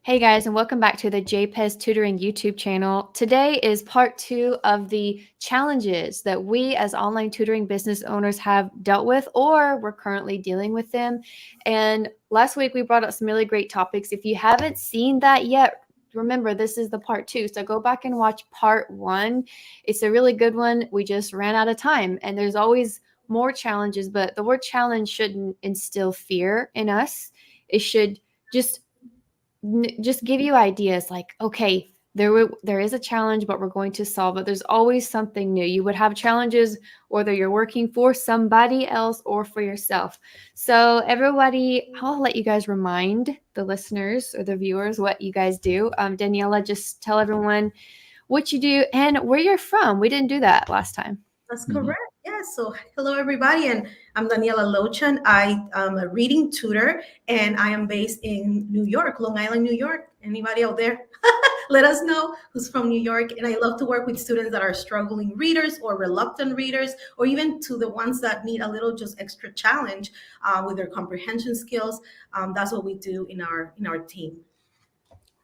Hey guys, and welcome back to the JPES Tutoring YouTube channel. Today is part 2 of the challenges that we as online tutoring business owners have dealt with or we're currently dealing with them. And last week we brought up some really great topics. If you haven't seen that yet, remember this is the part 2. So go back and watch part 1. It's a really good one. We just ran out of time and there's always more challenges, but the word challenge shouldn't instill fear in us. It should just give you ideas like, okay, there is a challenge, but we're going to solve it. There's always something new. You would have challenges whether you're working for somebody else or for yourself. So everybody, I'll let you guys remind the listeners or the viewers what you guys do. Daniela, just tell everyone what you do and where you're from. We didn't do that last time. That's correct. Yes. So, hello, everybody. And I'm Daniela Lochan. I am a reading tutor and I am based in New York, Long Island, New York. Anybody out there? Let us know who's from New York. And I love to work with students that are struggling readers or reluctant readers, or even to the ones that need a little just extra challenge with their comprehension skills. That's what we do in our team.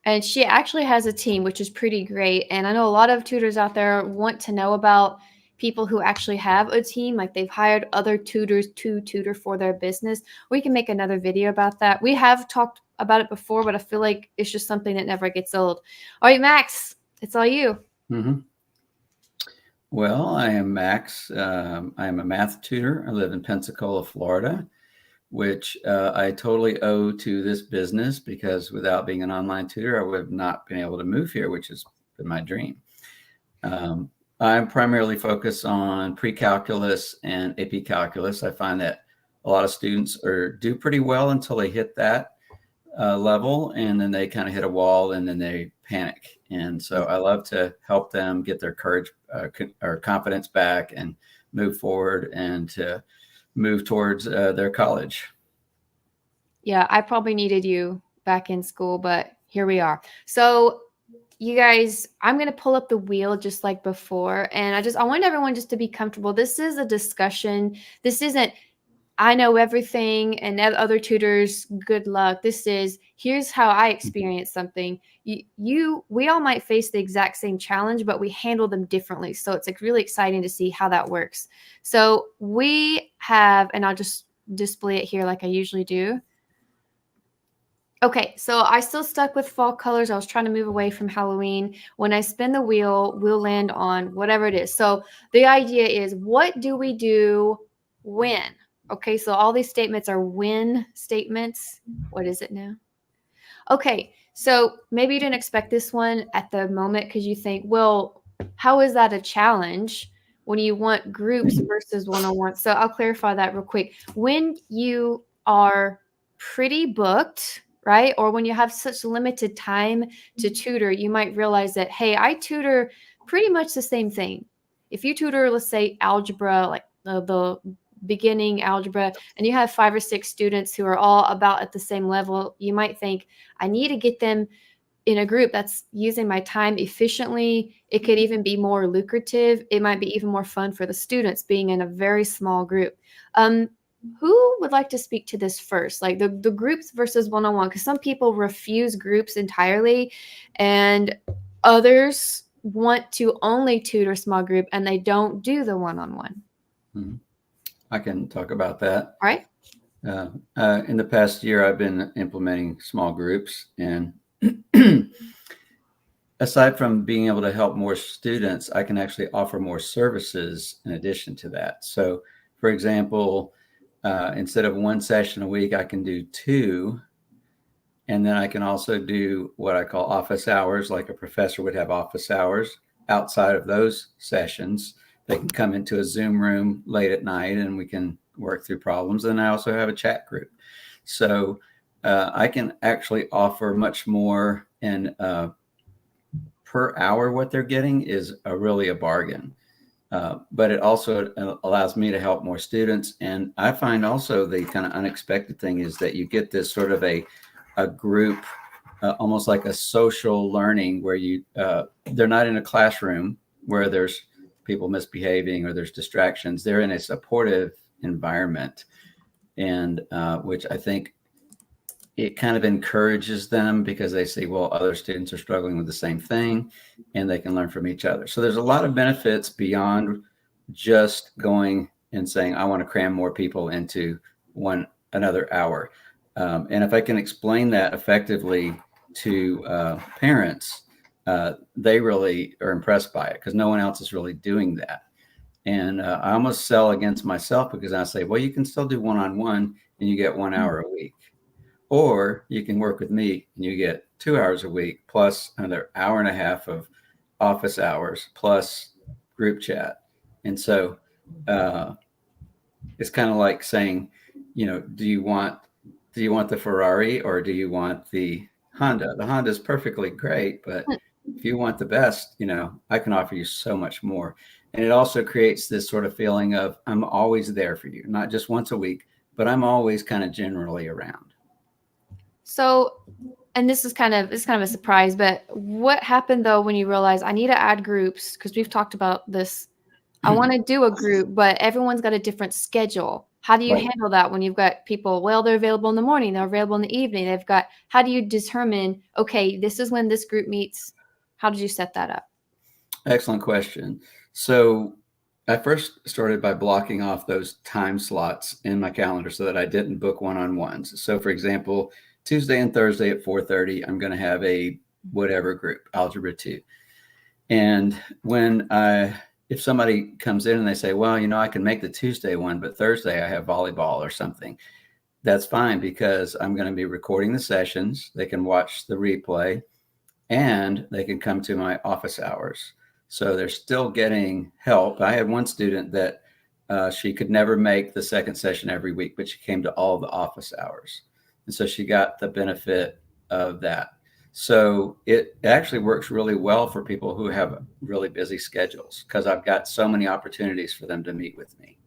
And she actually has a team, which is pretty great. And I know a lot of tutors out there want to know about people who actually have a team, like they've hired other tutors to tutor for their business. We can make another video about that. We have talked about it before, but I feel like it's just something that never gets old. All right, Max, it's all you. Well, I am Max. I am a math tutor. I live in Pensacola, Florida, which I totally owe to this business because without being an online tutor, I would have not been able to move here, which has been my dream. I'm primarily focused on pre-calculus and AP calculus. I find that a lot of students do pretty well until they hit that level, and then they kind of hit a wall and then they panic. And so I love to help them get their courage or confidence back and move forward and to move towards their college. Yeah, I probably needed you back in school, but here we are. So you guys, I'm going to pull up the wheel just like before. And I want everyone just to be comfortable. This is a discussion. This isn't, I know everything and other tutors, good luck. This is, here's how I experienced something. We all might face the exact same challenge, but we handle them differently. So it's like really exciting to see how that works. So we have, and I'll just display it here like I usually do. Okay, so I still stuck with fall colors. I was trying to move away from Halloween. When I spin the wheel, we'll land on whatever it is. So the idea is, what do we do when? Okay, so all these statements are when statements. What is it now? Okay, so maybe you didn't expect this one at the moment because you think, well, how is that a challenge when you want groups versus one-on-one? So I'll clarify that real quick. When you are pretty booked, right? Or when you have such limited time to tutor, you might realize that, hey, I tutor pretty much the same thing. If you tutor, let's say algebra, like the beginning algebra, and you have 5 or 6 students who are all about at the same level, you might think, I need to get them in a group that's using my time efficiently. It could even be more lucrative. It might be even more fun for the students being in a very small group. Who would like to speak to this first? Like the groups versus one-on-one, because some people refuse groups entirely and others want to only tutor small group and they don't do the one-on-one. I can talk about that. All right. In the past year, I've been implementing small groups, and aside from being able to help more students, I can actually offer more services in addition to that. So, for example, instead of 1 session a week, I can do 2. And then I can also do what I call office hours, like a professor would have office hours outside of those sessions. They can come into a Zoom room late at night and we can work through problems. And I also have a chat group. So I can actually offer much more, and per hour what they're getting is really a bargain. But it also allows me to help more students. And I find also the kind of unexpected thing is that you get this sort of a group, almost like a social learning where they're not in a classroom where there's people misbehaving or there's distractions. They're in a supportive environment, and which I think it kind of encourages them because they see, well, other students are struggling with the same thing and they can learn from each other. So there's a lot of benefits beyond just going and saying, I want to cram more people into another hour. And if I can explain that effectively to parents, they really are impressed by it because no one else is really doing that. And I almost sell against myself because I say, well, you can still do one-on-one and you get 1 hour a week. Or you can work with me and you get 2 hours a week plus another hour and a half of office hours plus group chat. And so it's kind of like saying, do you want the Ferrari or do you want the Honda? The Honda is perfectly great, but if you want the best, I can offer you so much more. And it also creates this sort of feeling of I'm always there for you, not just once a week, but I'm always kind of generally around. So, and this is kind of a surprise, but what happened though when you realize I need to add groups? Because we've talked about this. I want to do a group, but everyone's got a different schedule. How do you Right. handle that when you've got people, well, they're available in the morning, they're available in the evening. How do you determine, okay, this is when this group meets? How did you set that up? Excellent question. So I first started by blocking off those time slots in my calendar so that I didn't book one-on-ones. So for example, Tuesday and Thursday at 4:30, I'm going to have a whatever group, Algebra 2. And if somebody comes in and they say, well, I can make the Tuesday one, but Thursday I have volleyball or something, that's fine because I'm going to be recording the sessions. They can watch the replay and they can come to my office hours. So they're still getting help. I had one student that she could never make the second session every week, but she came to all the office hours. And so she got the benefit of that. So it actually works really well for people who have really busy schedules because I've got so many opportunities for them to meet with me.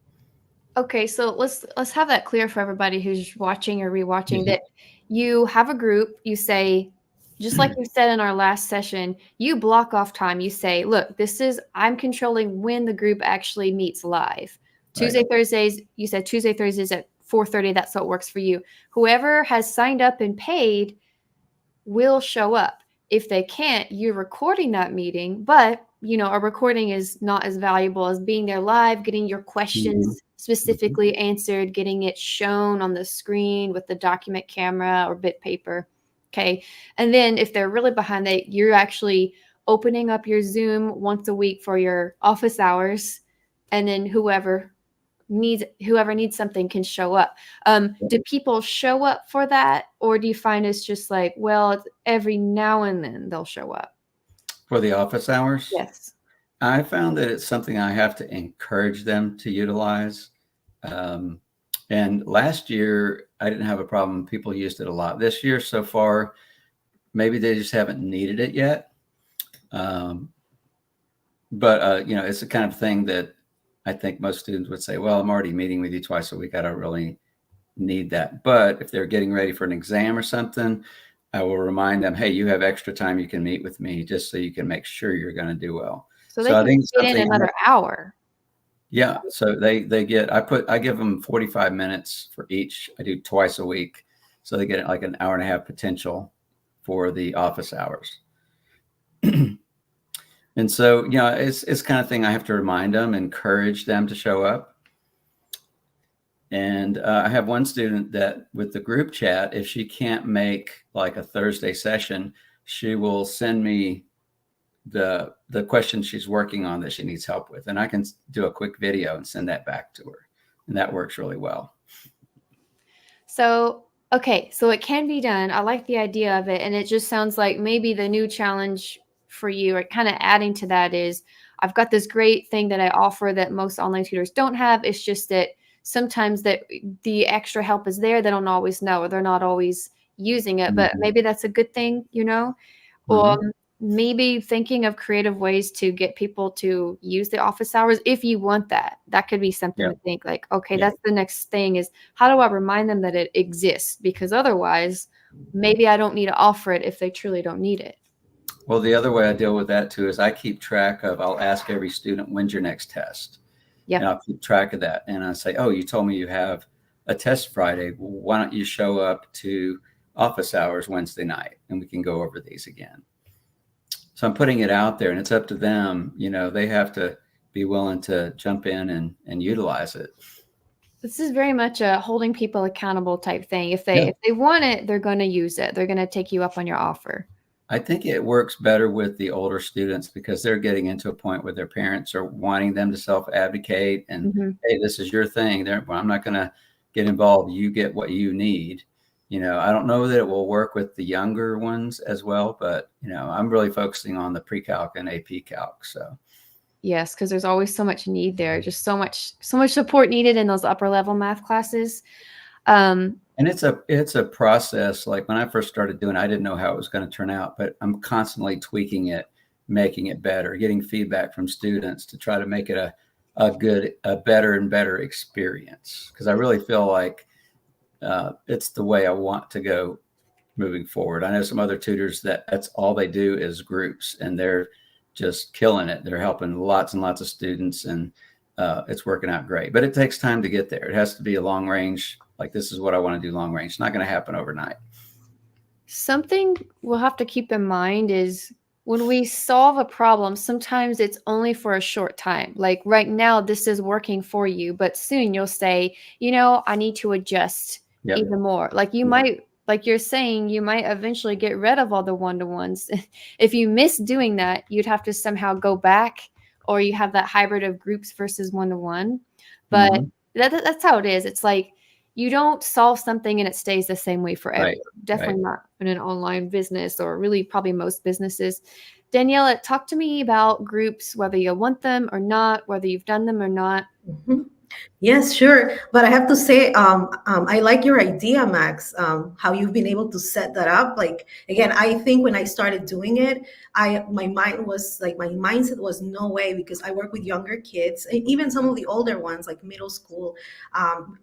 Okay, so let's have that clear for everybody who's watching or rewatching that you have a group, you say, just like you said in our last session, you block off time. You say, look, I'm controlling when the group actually meets live. Tuesday, Thursdays, you said Tuesday, Thursdays at 4:30, that's what works for you. Whoever has signed up and paid will show up. If they can't, you're recording that meeting, but a recording is not as valuable as being there live, getting your questions specifically answered, getting it shown on the screen with the document camera or bit paper. Okay. And then if they're really behind that, you're actually opening up your Zoom once a week for your office hours. And then whoever needs something can show up. Do people show up for that, or do you find it's just like, well, it's every now and then they'll show up? For the office hours? Yes. I found that it's something I have to encourage them to utilize. And last year, I didn't have a problem. People used it a lot. This year, so far, maybe they just haven't needed it yet. But it's the kind of thing that I think most students would say, well, I'm already meeting with you twice a week. I don't really need that. But if they're getting ready for an exam or something, I will remind them, hey, you have extra time you can meet with me just so you can make sure you're going to do well. So they can get in another hour. Yeah. So they get, I give them 45 minutes for each. I do twice a week. So they get like an hour and a half potential for the office hours. And so, it's kind of thing I have to remind them, encourage them to show up. And I have one student that with the group chat, if she can't make like a Thursday session, she will send me the question she's working on that she needs help with. And I can do a quick video and send that back to her. And that works really well. So, okay. So it can be done. I like the idea of it. And it just sounds like maybe the new challenge for you, or kind of adding to that, is I've got this great thing that I offer that most online tutors don't have. It's just that sometimes that the extra help is there. They don't always know, or they're not always using it, but maybe that's a good thing, or maybe thinking of creative ways to get people to use the office hours. If you want that could be something to think like, okay, that's the next thing, is how do I remind them that it exists? Because otherwise maybe I don't need to offer it if they truly don't need it. Well, the other way I deal with that too is I keep track of, I'll ask every student, when's your next test? Yeah. And I'll keep track of that. And I say, oh, you told me you have a test Friday. Well, why don't you show up to office hours Wednesday night, and we can go over these again. So I'm putting it out there, and it's up to them. They have to be willing to jump in and utilize it. This is very much a holding people accountable type thing. If Yeah. they want it, they're going to use it. They're going to take you up on your offer. I think it works better with the older students because they're getting into a point where their parents are wanting them to self-advocate and, hey, this is your thing. Well, I'm not going to get involved. You get what you need. I don't know that it will work with the younger ones as well, but, I'm really focusing on the pre-calc and AP calc. So. Yes, because there's always so much need there. Just so much support needed in those upper level math classes. And it's a process. Like when I first started doing it, I didn't know how it was going to turn out, but I'm constantly tweaking it, making it better, getting feedback from students to try to make it a better and better experience. Because I really feel like it's the way I want to go moving forward. I know some other tutors that's all they do is groups, and they're just killing it. They're helping lots and lots of students, and it's working out great. But it takes time to get there. It has to be a long range. Like, this is what I want to do long range. It's not going to happen overnight. Something we'll have to keep in mind is when we solve a problem, sometimes it's only for a short time. Like right now, this is working for you, but soon you'll say, I need to adjust even more. Like you might, like you're saying, you might eventually get rid of all the one-to-ones. If you miss doing that, you'd have to somehow go back, or you have that hybrid of groups versus one-to-one. But that's how it is. It's like you don't solve something and it stays the same way forever. Right. Definitely not in an online business, or really probably most businesses. Daniela, talk to me about groups, whether you want them or not, whether you've done them or not. Yes, sure. But I have to say, I like your idea, Max, how you've been able to set that up. Like, again, I think when I started doing it, my mindset was no way, because I work with younger kids, and even some of the older ones, like middle school,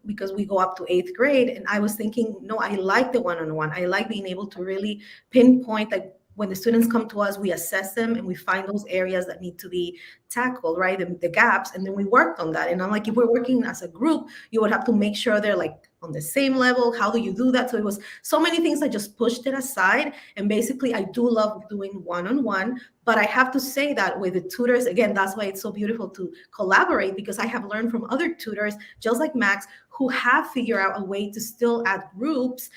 because we go up to 8th grade. And I was thinking, no, I like the one-on-one. I like being able to really pinpoint, like, when the students come to us, we assess them and we find those areas that need to be tackled, right? The gaps, and then we worked on that. And I'm like, if we're working as a group, you would have to make sure they're like on the same level. How do you do that? So it was so many things. I just pushed it aside. And basically, I do love doing one-on-one, but I have to say that with the tutors, again, that's why it's so beautiful to collaborate, because I have learned from other tutors, just like Max, who have figured out a way to still add groups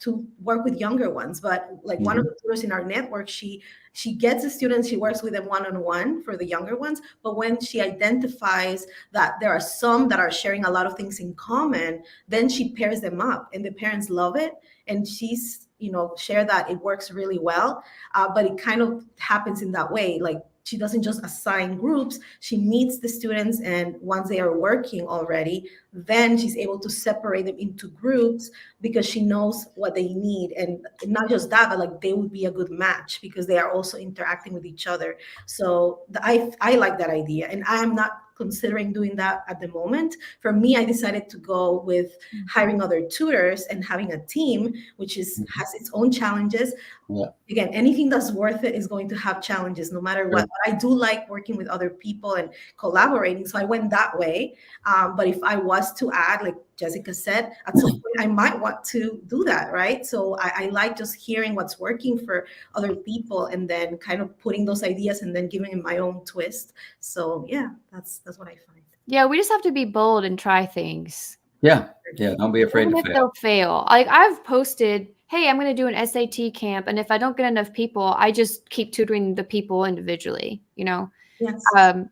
to work with younger ones. But like one of the tutors in our network, she gets the students, she works with them one-on-one for the younger ones. But when she identifies that there are some that are sharing a lot of things in common, then she pairs them up, and the parents love it. And she's, share that it works really well. But it kind of happens in that way. Like, she doesn't just assign groups, she meets the students, and once they are working already, then she's able to separate them into groups, because she knows what they need. And not just that, but like, they would be a good match because they are also interacting with each other. So I like that idea, and I am not considering doing that at the moment. For me, I decided to go with hiring other tutors and having a team, which has its own challenges. Yeah. Again, anything that's worth it is going to have challenges, no matter what. But I do like working with other people and collaborating, so I went that way. But if I was to add, like Jessica said, at some point I might want to do that, right? So I like just hearing what's working for other people, and then kind of putting those ideas and then giving it my own twist. So yeah, that's what I find. Yeah, we just have to be bold and try things. Yeah. Don't be afraid Even to if fail. they'll fail. Like, I've posted, hey, I'm going to do an SAT camp, and if I don't get enough people, I just keep tutoring the people individually. Yes. I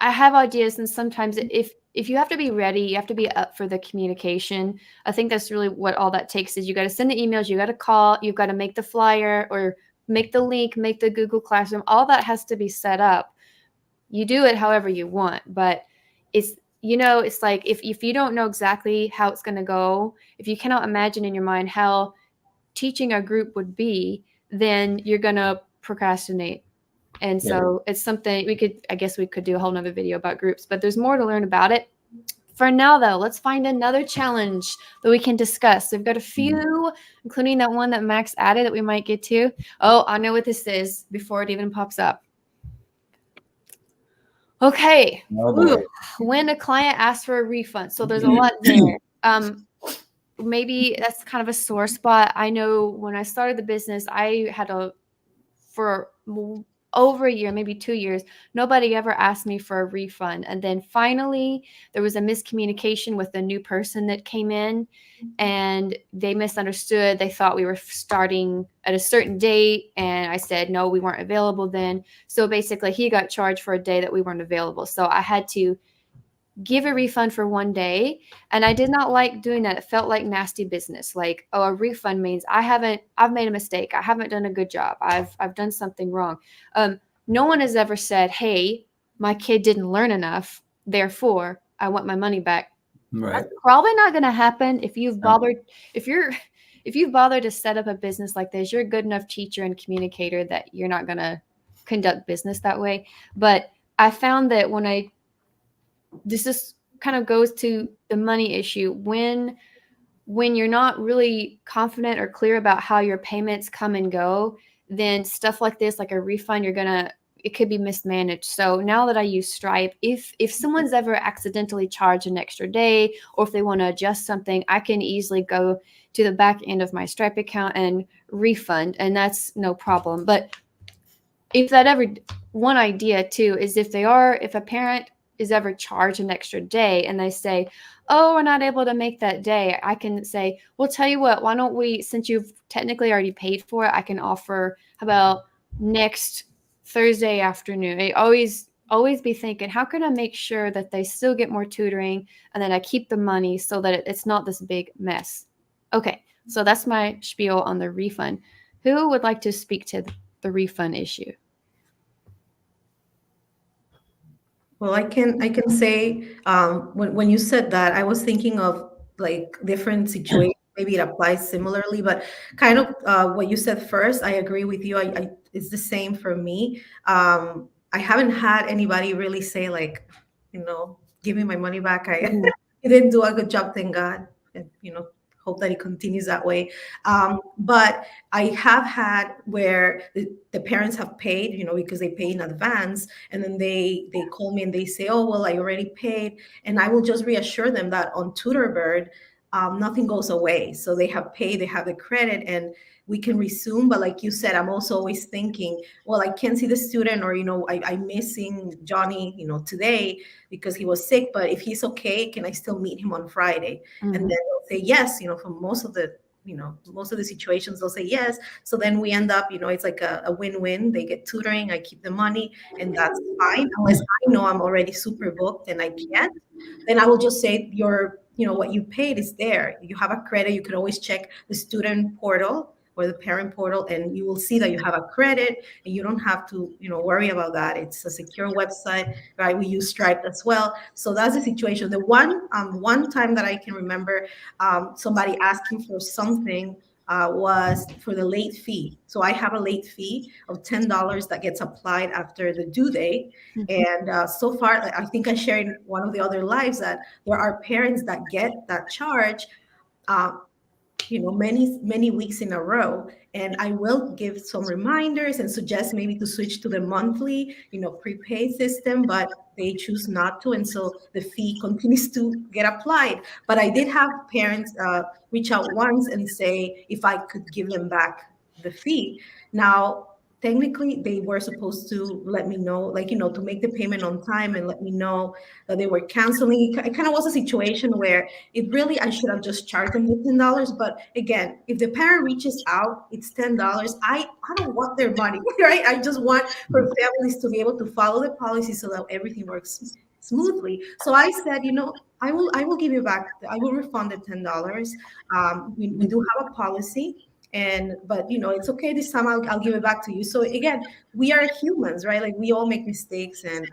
have ideas, and sometimes if you have to be ready, you have to be up for the communication. I think that's really what all that takes is you got to send the emails, you got to call, you've got to make the flyer or make the link, make the Google Classroom. All that has to be set up. You do it however you want, but it's like if you don't know exactly how it's going to go, if you cannot imagine in your mind how teaching a group would be, then you're going to procrastinate. And so it's something I guess we could do a whole nother video about groups, but there's more to learn about it. For now, though, let's find another challenge that we can discuss. We've got a few, including that one that Max added that we might get to. Oh, I know what this is before it even pops up. Okay. When a client asks for a refund. So there's a lot there. maybe that's kind of a sore spot. I know when I started the business, I had for over a year, maybe 2 years, nobody ever asked me for a refund. And then finally, there was a miscommunication with the new person that came in, and they misunderstood. They thought we were starting at a certain date, and I said, no, we weren't available then. So basically, he got charged for a day that we weren't available. So I had to give a refund for one day, and I did not like doing that. It felt like nasty business. Like, oh, a refund means I've made a mistake, I haven't done a good job, I've done something wrong. No one has ever said, hey, my kid didn't learn enough, therefore I want my money back. Right. That's probably not going to happen. If you've No. bothered if you're if you've bothered to set up a business like this, you're a good enough teacher and communicator that you're not going to conduct business that way. But I found that this just kind of goes to the money issue. When you're not really confident or clear about how your payments come and go, then stuff like this, like a refund, it could be mismanaged. So now that I use Stripe, if someone's ever accidentally charged an extra day, or if they want to adjust something, I can easily go to the back end of my Stripe account and refund, and that's no problem. But if that ever, one idea too is if a parent is ever charged an extra day and they say, oh, we're not able to make that day, I can say, well, tell you what, why don't we, since you've technically already paid for it, I can offer, how about next Thursday afternoon? I always be thinking, how can I make sure that they still get more tutoring and that I keep the money so that it's not this big mess. Okay, so that's my spiel on the refund. Who would like to speak to the refund issue? Well, I can say when you said that, I was thinking of like different situations. Maybe it applies similarly, but kind of what you said first, I agree with you. It's the same for me. I haven't had anybody really say like, give me my money back. Mhm. You didn't do a good job, thank God. And, hope that it continues that way. But I have had where the parents have paid, because they pay in advance, and then they call me and they say, oh, well, I already paid. And I will just reassure them that on Tutorbird, nothing goes away. So they have paid, they have the credit, and we can resume. But like you said, I'm also always thinking, well, I can't see the student, or, I'm missing Johnny, today because he was sick, but if he's okay, can I still meet him on Friday? And then they'll say yes, for most of the situations, they'll say yes. So then we end up, it's like a win-win. They get tutoring, I keep the money, and that's fine. Unless I know I'm already super booked and I can't, then I will just say what you paid is there. You have a credit. You can always check the student portal or the parent portal, and you will see that you have a credit, and you don't have to, worry about that. It's a secure website, right? We use Stripe as well. So that's the situation. The one time that I can remember, somebody asking for something was for the late fee. So I have a late fee of $10 that gets applied after the due date. And so far, I think I shared in one of the other lives that there are parents that get that charge uh, many weeks in a row. And I will give some reminders and suggest maybe to switch to the monthly, prepaid system, but they choose not to. And so the fee continues to get applied. But I did have parents reach out once and say if I could give them back the fee. Now, technically, they were supposed to let me know, like, to make the payment on time and let me know that they were canceling. It kind of was a situation where I should have just charged them the $10. But again, if the parent reaches out, it's $10. I don't want their money, right? I just want for families to be able to follow the policy so that everything works smoothly. So I said, I will give you back. I will refund the $10. We do have a policy. But it's okay this time. I'll give it back to you. So again, we are humans, right? Like we all make mistakes, and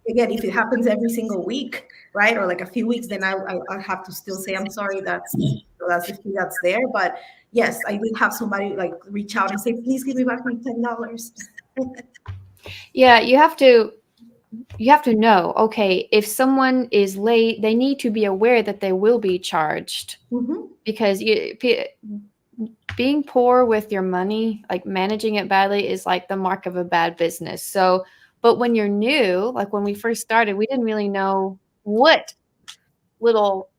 again, if it happens every single week, right, or like a few weeks, then I'll have to still say I'm sorry. That's the fee that's there. But yes, I did have somebody like reach out and say, please give me back my $10. Yeah, you have to know, okay, if someone is late, they need to be aware that they will be charged. Because being poor with your money, like managing it badly, is like the mark of a bad business. So, but when you're new, like when we first started, we didn't really know what little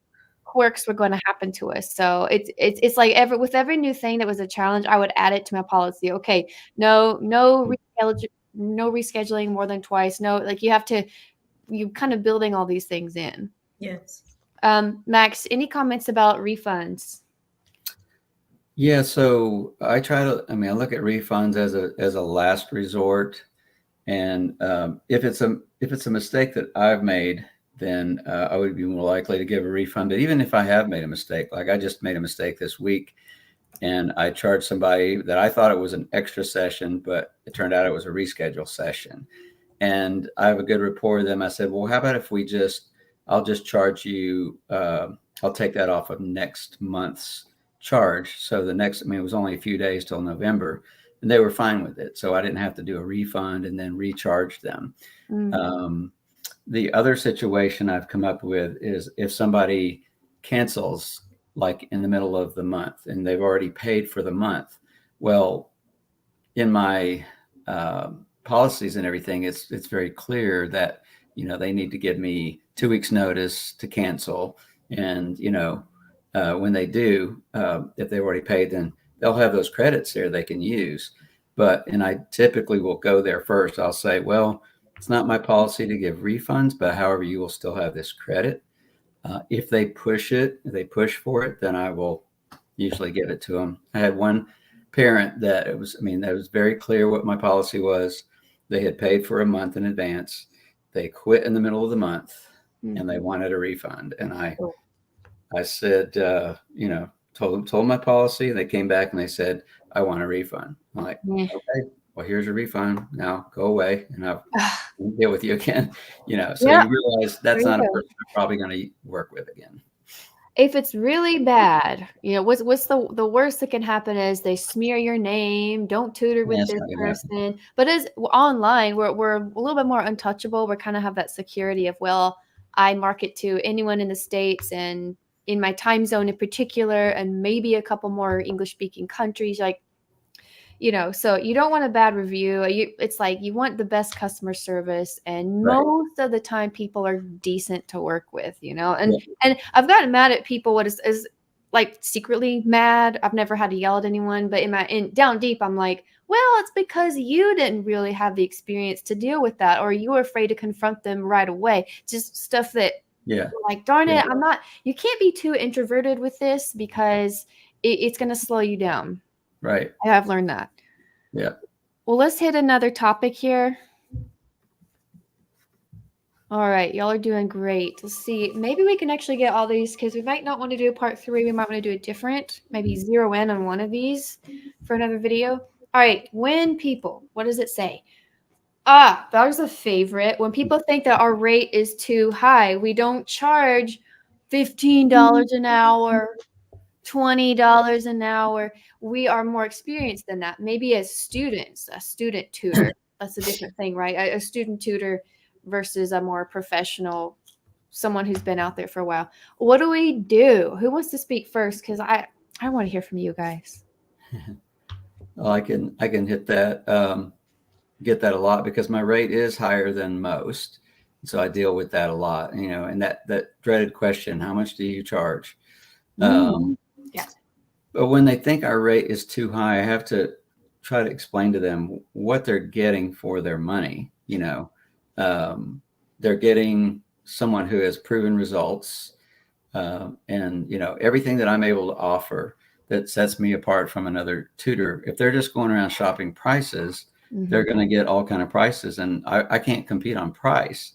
quirks were going to happen to us. So it's like with every new thing that was a challenge, I would add it to my policy. Okay, no rescheduling more than twice. No, like you kind of building all these things in. Yes. Max, any comments about refunds? Yeah, so I look at refunds as a last resort, and if it's a mistake that I've made, then I would be more likely to give a refund. But even if I have made a mistake, like I just made a mistake this week, and I charged somebody that I thought it was an extra session, but it turned out it was a reschedule session, and I have a good rapport with them. I said, well, how about if I'll just charge you. I'll take that off of next month's charge. So it was only a few days till November, and they were fine with it. So I didn't have to do a refund and then recharge them. The other situation I've come up with is if somebody cancels like in the middle of the month and they've already paid for the month. Well, in my policies and everything, it's very clear that, they need to give me 2 weeks notice to cancel. And, when they do, if they've already paid, then they'll have those credits there they can use. And I typically will go there first. I'll say, well, it's not my policy to give refunds, but however, you will still have this credit. If they push for it, then I will usually give it to them. I had one parent that was very clear what my policy was. They had paid for a month in advance. They quit in the middle of the month and they wanted a refund. And I said, told them my policy. They came back and they said, I want a refund. I'm like, okay, well, here's your refund. Now go away and I'll deal with you again. So you realize that's not a person you're probably going to work with again. If it's really bad, what's the worst that can happen is they smear your name. Don't tutor with this person. But as online, we're a little bit more untouchable. We kind of have that security of, well, I market to anyone in the States and in my time zone in particular, and maybe a couple more English speaking countries. So you don't want a bad review. It's like you want the best customer service, and most of the time people are decent to work with, and I've gotten mad at people what is like secretly mad. I've never had to yell at anyone, but down deep, I'm like, well, it's because you didn't really have the experience to deal with that, or you were afraid to confront them right away. Just stuff that, like, darn it, you can't be too introverted with this because it's going to slow you down. Right. I have learned that. Yeah. Well, let's hit another topic here. All right. Y'all are doing great. Let's see. Maybe we can actually get all these because we might not want to do part 3. We might want to do it different. Maybe zero in on one of these for another video. All right. When people, what does it say? That was a favorite. When people think that our rate is too high, we don't charge $15 an hour. $20 an hour. We are more experienced than that. Maybe as students, a student tutor, that's a different thing, right? A student tutor versus a more professional, someone who's been out there for a while. What do we do? Who wants to speak first? Because I want to hear from you guys. Well, I can hit that, get that a lot because my rate is higher than most. So I deal with that a lot, and that dreaded question, how much do you charge? But when they think our rate is too high, I have to try to explain to them what they're getting for their money. They're getting someone who has proven results, and everything that I'm able to offer that sets me apart from another tutor. If they're just going around shopping prices, they're going to get all kind of prices, and I can't compete on price.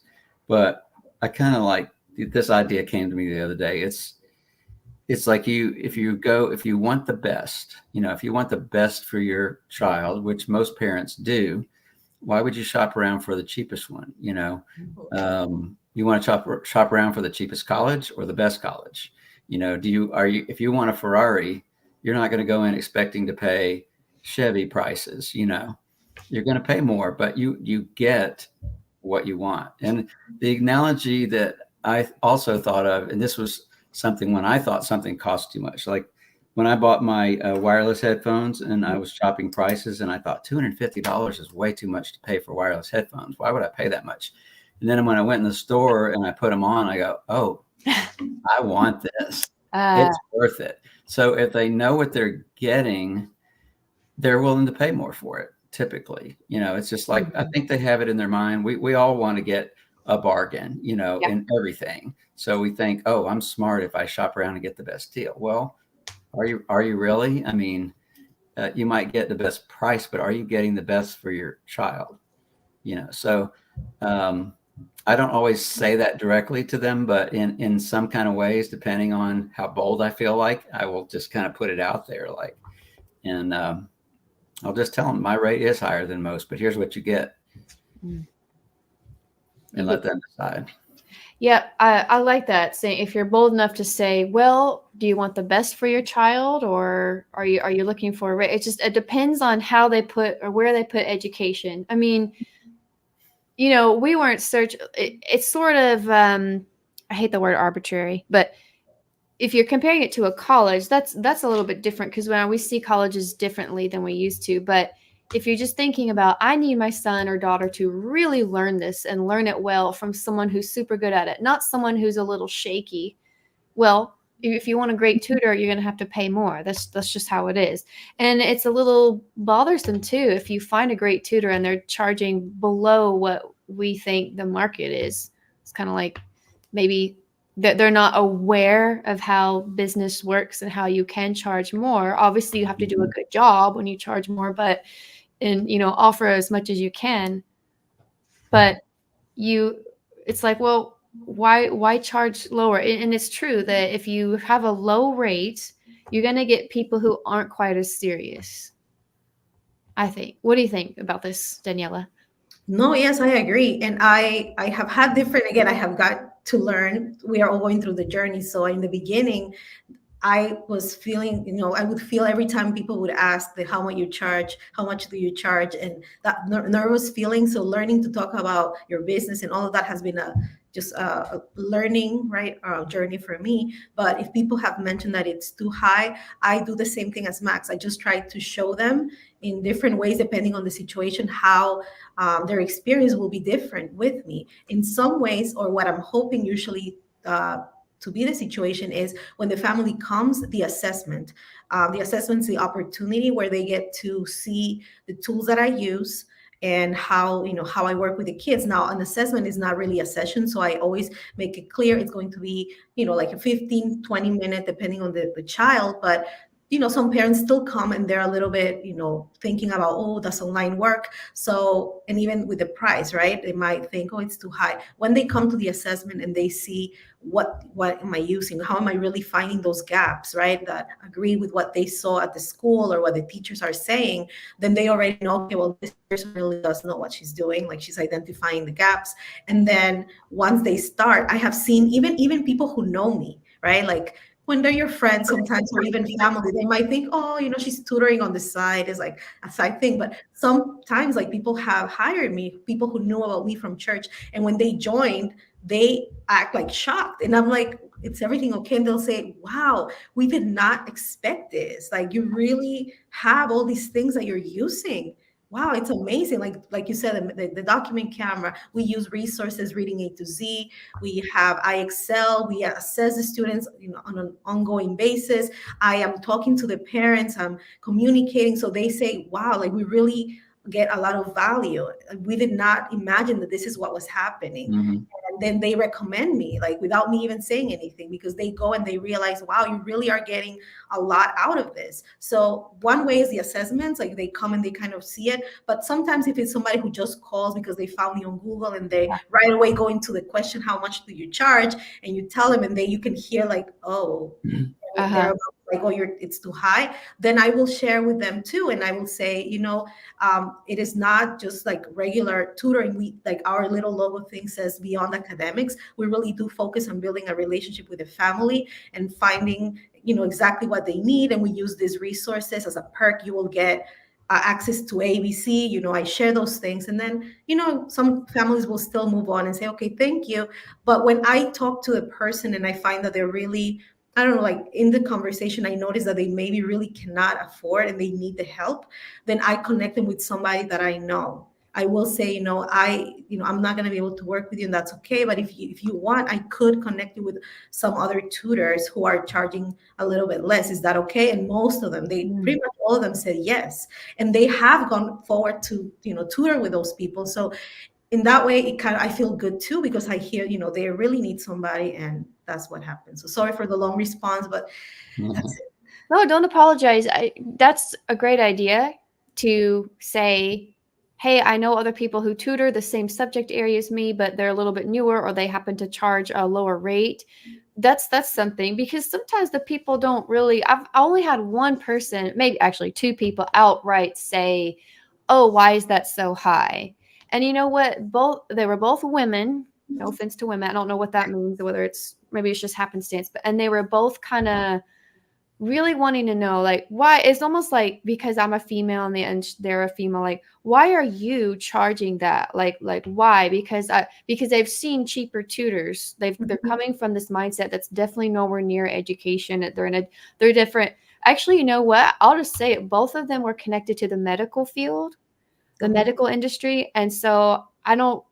But I kind of like this idea came to me the other day. It's like if you want the best, if you want the best for your child, which most parents do, why would you shop around for the cheapest one? You want to shop around for the cheapest college or the best college? If you want a Ferrari, you're not going to go in expecting to pay Chevy prices. You're going to pay more, but you get what you want. And the analogy that I also thought of, and this was something when I thought something cost too much. Like when I bought my wireless headphones and I was shopping prices and I thought $250 is way too much to pay for wireless headphones. Why would I pay that much? And then when I went in the store and I put them on, I go, oh, I want this. Uh, It's worth it. So if they know what they're getting, they're willing to pay more for it. Typically, it's just like, I think they have it in their mind. We all want to get a bargain, yeah. in everything. So we think, oh, I'm smart if I shop around and get the best deal. Well, are you really? I mean, you might get the best price, but are you getting the best for your child? So um, I don't always say that directly to them, but in some kind of ways, depending on how bold I feel like, I will just kind of put it out there, like, and I'll just tell them my rate is higher than most, but here's what you get, Mm. and let them decide. Yeah, I like that. Saying if you're bold enough to say, well, do you want the best for your child, or are you looking for a rate? It depends on how they put or where they put education. I mean, we weren't it's sort of I hate the word arbitrary, but if you're comparing it to a college, that's a little bit different because when we see colleges differently than we used to. But if you're just thinking about, I need my son or daughter to really learn this and learn it well from someone who's super good at it, not someone who's a little shaky. Well, if you want a great tutor, you're going to have to pay more. That's just how it is. And it's a little bothersome too if you find a great tutor and they're charging below what we think the market is. It's kind of like maybe that they're not aware of how business works and how you can charge more. Obviously, you have to do a good job when you charge more, but and offer as much as you can. But it's like, well, why charge lower? And it's true that if you have a low rate, you're going to get people who aren't quite as serious, I think. What do you think about this, Daniela? No, yes, I agree. And I have had different, again, I have got to learn. We are all going through the journey. So in the beginning, I was feeling, I would feel every time people would ask how much you charge, how much do you charge, and that nervous feeling. So learning to talk about your business and all of that has been just a learning, right, journey for me. But if people have mentioned that it's too high, I do the same thing as Max. I just try to show them in different ways, depending on the situation, how their experience will be different with me. In some ways, or what I'm hoping usually to be the situation is when the family comes, the assessment. The assessment's the opportunity where they get to see the tools that I use and how I work with the kids. Now, an assessment is not really a session, so I always make it clear it's going to be, like a 15-20 minute, depending on the child. But some parents still come and they're a little bit, thinking about, oh, does online work? So, and even with the price, right? They might think, oh, it's too high. When they come to the assessment and they see what am I using, how am I really finding those gaps, right, that agree with what they saw at the school or what the teachers are saying, then they already know, okay, well, this person really does know what she's doing, like she's identifying the gaps. And then once they start, I have seen even people who know me, right, like when they're your friends sometimes, or even family, they might think, oh, she's tutoring on the side, is like a side thing. But sometimes, like, people have hired me, people who knew about me from church, and when they joined, they act like shocked. And I'm like, it's everything okay? And they'll say, wow, we did not expect this. Like, you really have all these things that you're using. Wow, it's amazing. Like you said, the document camera, we use resources, reading A to Z. We have IXL. We assess the students, on an ongoing basis. I am talking to the parents. I'm communicating. So they say, wow, like, we really get a lot of value. We did not imagine that this is what was happening. Mhm. And then they recommend me, like, without me even saying anything, because they go and they realize, wow, you really are getting a lot out of this. So one way is the assessments, like they come and they kind of see it. But sometimes if it's somebody who just calls because they found me on Google and they right away go into the question, how much do you charge? And you tell them, and then you can hear like, oh, they're like, oh, it's too high. Then I will share with them too. And I will say, it is not just like regular tutoring. We, like, our little logo thing says beyond academics. We really do focus on building a relationship with the family and finding, exactly what they need. And we use these resources as a perk. You will get access to ABC. I share those things. And then, some families will still move on and say, okay, thank you. But when I talk to the person and I find that they're really, I don't know, like, in the conversation, I notice that they maybe really cannot afford and they need the help, then I connect them with somebody that I know. I will say, I'm not going to be able to work with you, and that's okay. But if you want, I could connect you with some other tutors who are charging a little bit less. Is that okay? And most of them, they Mm. pretty much all of them said yes, and they have gone forward to tutor with those people. So in that way, it kind of, I feel good too, because I hear they really need somebody, and that's what happens. So sorry for the long response, but that's it. No, don't apologize. That's a great idea to say, hey, I know other people who tutor the same subject area as me, but they're a little bit newer or they happen to charge a lower rate. That's something, because sometimes the people don't really. I only had one person, maybe actually two people, outright say, "Oh, why is that so high?" And you know what? They were both women. No offense to women. I don't know what that means, whether maybe it's just happenstance, but and they were both kind of really wanting to know, like, why. It's almost like, because I'm a female and they're a female, like, why are you charging that, like why? Because they've seen cheaper tutors. They're coming from this mindset that's definitely nowhere near education. They're different. Actually, you know what, I'll just say it, both of them were connected to the medical field, the Okay. medical industry. And so I don't,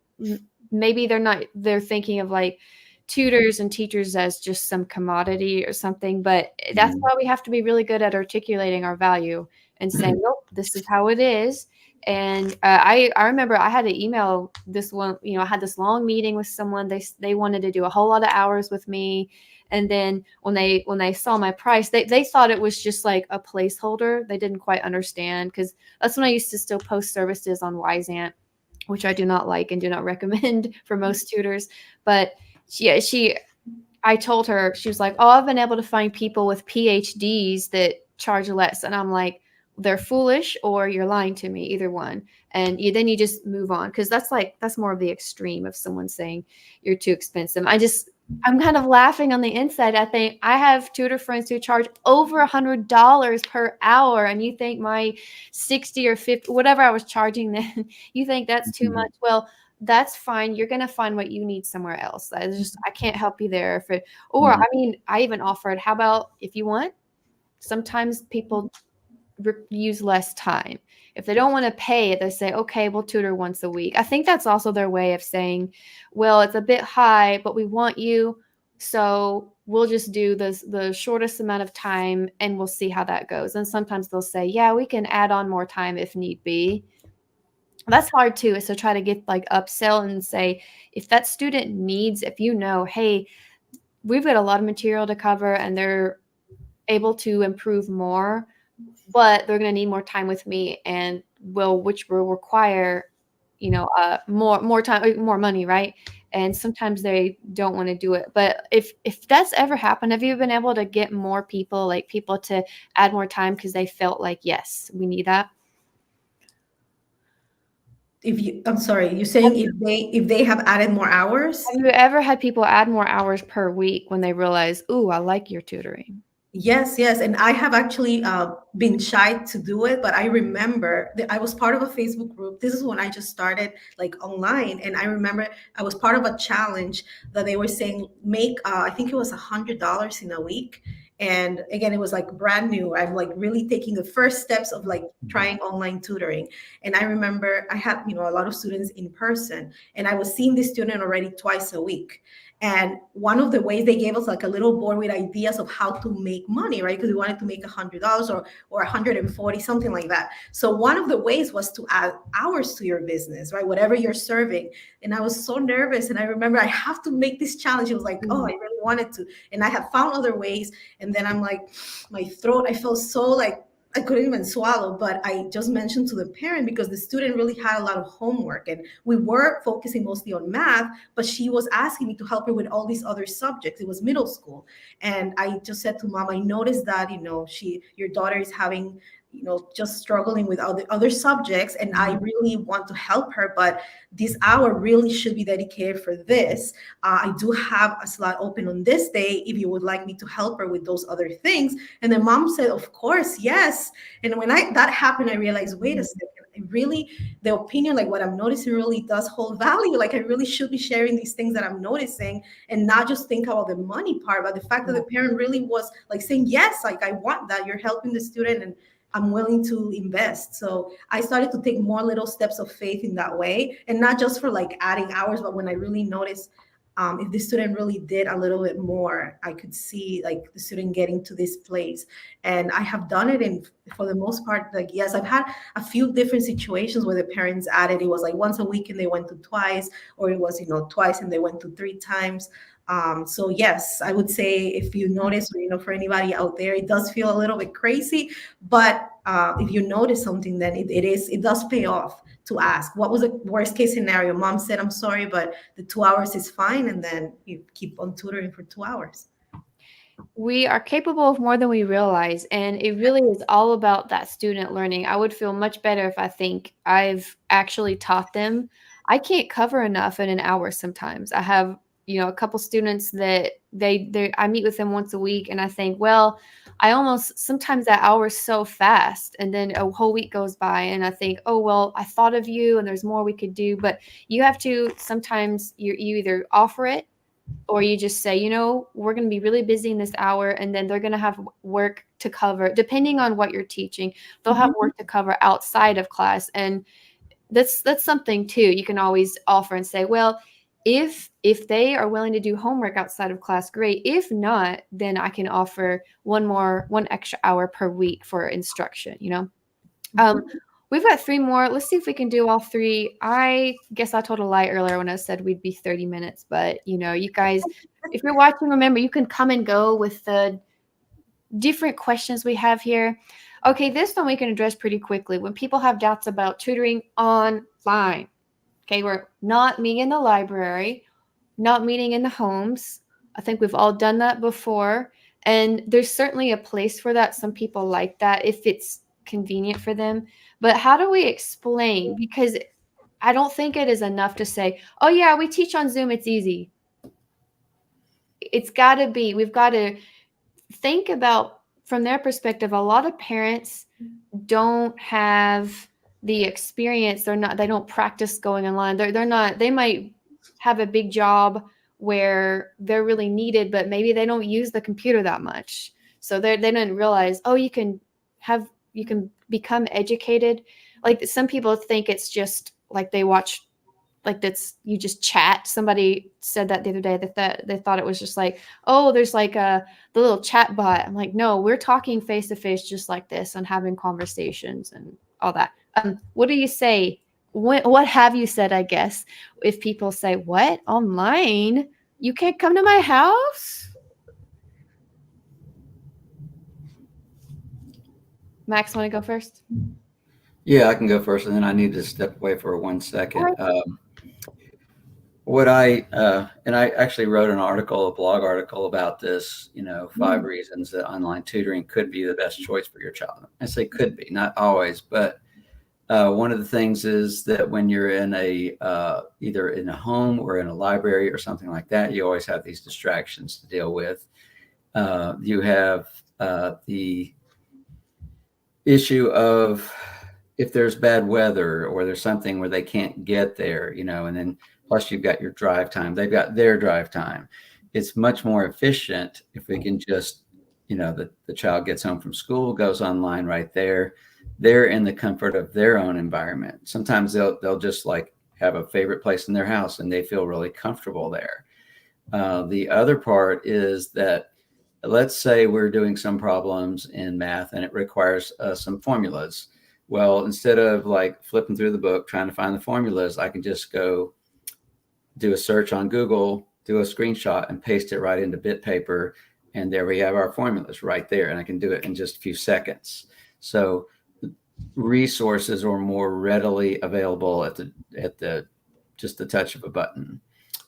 maybe they're thinking of like tutors and teachers as just some commodity or something, but that's why we have to be really good at articulating our value and saying, nope, this is how it is. And I remember I had to email this one, I had this long meeting with someone. They wanted to do a whole lot of hours with me. And then when they saw my price, they thought it was just like a placeholder. They didn't quite understand, because that's when I used to still post services on Wyzant, which I do not like and do not recommend for most tutors. But I told her, she was like, "Oh, I've been able to find people with PhDs that charge less." And I'm like, they're foolish or you're lying to me, either one. And then you just move on, because that's more of the extreme of someone saying you're too expensive. I'm kind of laughing on the inside. I think I have tutor friends who charge over $100 per hour, and you think my 60 or 50, whatever I was charging then, you think that's too much. Well, that's fine. You're going to find what you need somewhere else. I can't help you there. Or I mean, I even offered, how about if you want, sometimes people use less time. If they don't want to pay it, they say, okay, we'll tutor once a week. I think that's also their way of saying, well, it's a bit high, but we want you, so we'll just do the shortest amount of time and we'll see how that goes. And sometimes they'll say, yeah, we can add on more time if need be. That's hard too, is to try to get like upsell and say, if that student needs, if hey, we've got a lot of material to cover and they're able to improve more, but they're going to need more time with me, and which will require, more time, more money, right? And sometimes they don't want to do it. But if that's ever happened, have you been able to get more people, like people to add more time because they felt like, yes, we need that? I'm sorry, you're saying if they have added more hours? Have you ever had people add more hours per week when they realize, ooh, I like your tutoring? Yes, yes. And I have actually been shy to do it, but I remember that I was part of a Facebook group. This is when I just started like online. And I remember I was part of a challenge that they were saying, make, I think it was $100 in a week. And again, it was like brand new. I'm like really taking the first steps of like trying online tutoring. And I remember I had, a lot of students in person, and I was seeing this student already twice a week. And one of the ways they gave us like a little board with ideas of how to make money, right? Because we wanted to make $100 or 140, something like that. So one of the ways was to add hours to your business, right? Whatever you're serving. And I was so nervous. And I remember I have to make this challenge. It was like, oh, I really wanted to. And I have found other ways. And then I'm like, my throat, I felt so like I couldn't even swallow, but I just mentioned to the parent because the student really had a lot of homework, and we were focusing mostly on math, but she was asking me to help her with all these other subjects. It was middle school. And I just said to mom, I noticed that, your daughter is having, just struggling with other subjects, and I really want to help her, but this hour really should be dedicated for this. I do have a slot open on this day if you would like me to help her with those other things. And then mom said, of course, yes. And when that happened, I realized, wait a second, really, the opinion, like what I'm noticing, really does hold value. Like I really should be sharing these things that I'm noticing, and not just think about the money part, but the fact that the parent really was like saying, yes, like I want that. You're helping the student, I'm willing to invest. So I started to take more little steps of faith in that way, and not just for like adding hours, but when I really noticed if the student really did a little bit more, I could see like the student getting to this place. And I have done it in, for the most part, like, yes, I've had a few different situations where the parents added, it was like once a week and they went to twice, or it was, twice and they went to three times. So yes, I would say if you notice, or, for anybody out there, it does feel a little bit crazy, but if you notice something, then it does pay off to ask, what was the worst case scenario? Mom said, I'm sorry, but the 2 hours is fine. And then you keep on tutoring for 2 hours. We are capable of more than we realize, and it really is all about that student learning. I would feel much better if I think I've actually taught them. I can't cover enough in an hour sometimes. I have, a couple students that they I meet with them once a week, and I think, well, I almost sometimes that hour is so fast, and then a whole week goes by, and I think, oh well, I thought of you, and there's more we could do. But you have to sometimes you either offer it, or you just say, we're going to be really busy in this hour, and then they're going to have work to cover. Depending on what you're teaching, they'll have work to cover outside of class. And that's something too. You can always offer and say, well, if they are willing to do homework outside of class, great. If not, then I can offer one extra hour per week for instruction. We've got 3 more. Let's see if we can do all 3. I guess I told a lie earlier when I said we'd be 30 minutes, but you guys, if you're watching, remember you can come and go with the different questions we have here. Okay, this one we can address pretty quickly. When people have doubts about tutoring online, okay, we're not meeting in the library, not meeting in the homes. I think we've all done that before, and there's certainly a place for that. Some people like that if it's convenient for them. But how do we explain? Because I don't think it is enough to say, oh yeah, we teach on Zoom, it's easy. It's got to be, we've got to think about, from their perspective, a lot of parents don't have the experience. They don't practice going online. They might have a big job where they're really needed, but maybe they don't use the computer that much. So they didn't realize, oh, you can become educated. Like some people think it's just like they watch, like that's, you just chat. Somebody said that the other day, that they thought it was just like, oh, there's like the little chat bot. I'm like, no, we're talking face to face just like this and having conversations and all that. What do you say? What have you said, I guess, if people say, what, online? You can't come to my house? Max, want to go first? Yeah, I can go first, and then I need to step away for 1 second. What and I actually wrote a blog article about this, 5 reasons that online tutoring could be the best choice for your child. I say could be, not always, but one of the things is that when you're in either in a home or in a library or something like that, you always have these distractions to deal with. You have the issue of if there's bad weather or there's something where they can't get there, and then plus you've got your drive time. They've got their drive time. It's much more efficient if we can just, the child gets home from school, goes online right there. They're in the comfort of their own environment. Sometimes they'll just like have a favorite place in their house and they feel really comfortable there. The other part is that, let's say we're doing some problems in math and it requires some formulas. Well, instead of like flipping through the book trying to find the formulas, I can just go do a search on Google, do a screenshot and paste it right into bit paper. And there we have our formulas right there. And I can do it in just a few seconds. So resources are more readily available at the just the touch of a button.